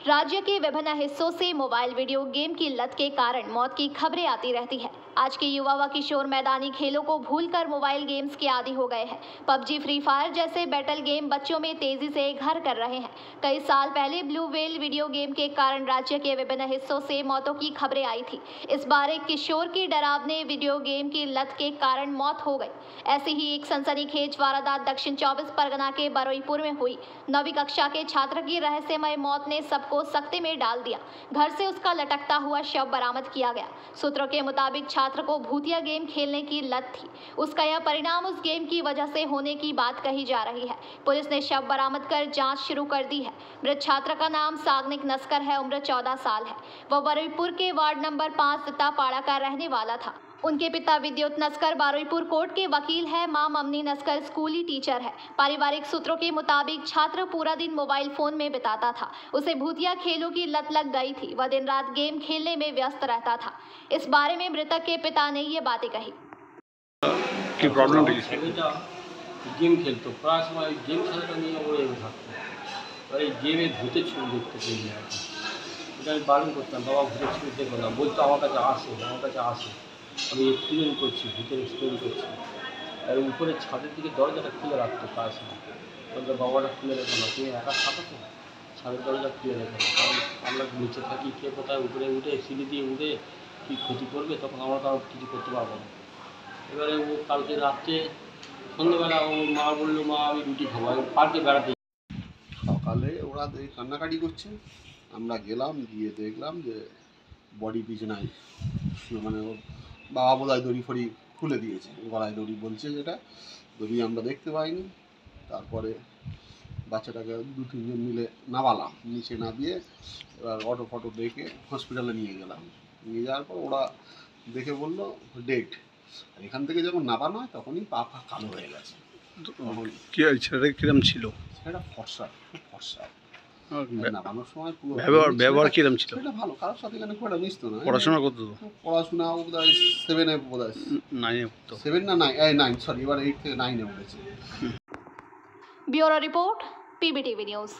राज्य के विभिन्न हिस्सों से मोबाइल वीडियो गेम की लत के कारण मौत की खबरें आती रहती है। आज के युवा व किशोर मैदानी खेलों को भूलकर मोबाइल गेम्स के आदी हो गए हैं। पबजी, फ्री फायर जैसे बैटल गेम बच्चों में तेजी से घर कर रहे हैं। कई साल पहले ब्लू व्हेल वीडियो गेम के कारण राज्य के विभिन्न हिस्सों से मौतों की खबरें आई थी। इस बार एक किशोर की डरावने वीडियो गेम की लत के कारण मौत हो गई। ऐसी ही एक सनसनीखेज वारदात दक्षिण 24 परगना के बरुईपुर में हुई। 9वीं कक्षा के छात्र की रहस्यमय मौत ने सबको सख्ते में डाल दिया। घर से उसका लटकता हुआ शव बरामद किया गया। सूत्रों के मुताबिक छात्र को भूतिया गेम खेलने की लत थी। उसका यह परिणाम उस गेम की वजह से होने की बात कही जा रही है। पुलिस ने शव बरामद कर जांच शुरू कर दी है। मृत छात्र का नाम सागनिक नस्कर है। उम्र 14 साल है। वह बरुईपुर के वार्ड नंबर 5 दत्तापाड़ा का रहने वाला था। उनके पिता विद्युत नस्कर बरुईपुर कोर्ट के वकील है। मां ममनी नस्कर स्कूली टीचर है। पारिवारिक सूत्रों के मुताबिक छात्र पूरा दिन मोबाइल फोन में बिताता था। उसे भूतिया खेलों की लत लग गई थी। वह दिन रात गेम खेलने में व्यस्त रहता था। इस बारे में मृतक के पिता ने ये बातें कही। কি প্রবলেম ছেলেটা গেম খেলতো, প্রায় সময় গেম খেলাটা নিয়ে ওরে থাকতো। এই গেমে ভূতের ছবি দেখতে পেয়ে আর কি। এটা আমি বারণ করতাম, বাবা ভূতের ছবি দেখবো না। বলতো আমার কাছে আসে, আমি এক্সপেরিমেন্ট করছি, ভূতের এক্সপেরিমেন্ট করছি। আর উপরের ছাদের দিকে দরজাটা খুলে রাখতো প্রায় সময়। বলতো বাবাটা খুলে রেখো না, তুমি একা থাকো তো, ছাদের দরজা খুলে রেখো না, কারণ আমরা নিচে থাকি, কে কোথায় উপরে উঠে সিঁড়ি দিয়ে উঠে কী ক্ষতি করবে, তখন আমরা কারো কিছু করতে পারবো না। এবারে ও কালকে রাত্রে সন্ধ্যেবেলা ও মা বললো, মা আমি রুটি খাবো, আমি পার্কে বেড়াতে। সকালে ওরা কান্নাকাটি করছে, আমরা গেলাম, গিয়ে দেখলাম যে বডি বিছানায়, মানে ওর বাবা বোধহয় দড়ি ফড়ি খুলে দিয়েছে, গলায় দড়ি বলছে, যেটা দড়ি আমরা দেখতে পাইনি। তারপরে বাচ্চাটাকে 2-3 জন মিলে নামালাম, নিচে নামিয়ে এবার অটো ফটো দেখে হসপিটালে নিয়ে গেলাম। নিয়ে যাওয়ার পর ওরা দেখে বললো ডেড। আর এখান থেকে যখন নামানো হয় তখনই পা কালো হয়ে গেছে। কি ছেলেটা কিরম ছিল? সেটা ফর্সা, খুব ফর্সা। নামানোর সময় পুরো ব্যবহার কিরম ছিল? সেটা ভালো, কারোর সাথে এখানে খুব একটা মিশতো না। পড়াশোনা করতো তো? পড়াশোনা বোধহয় 7-এ, বোধহয় 9-এ পড়তো। 7 না 9, সরি, এবার 8 থেকে 9-এ উঠেছে। Bureau report, PBTV news.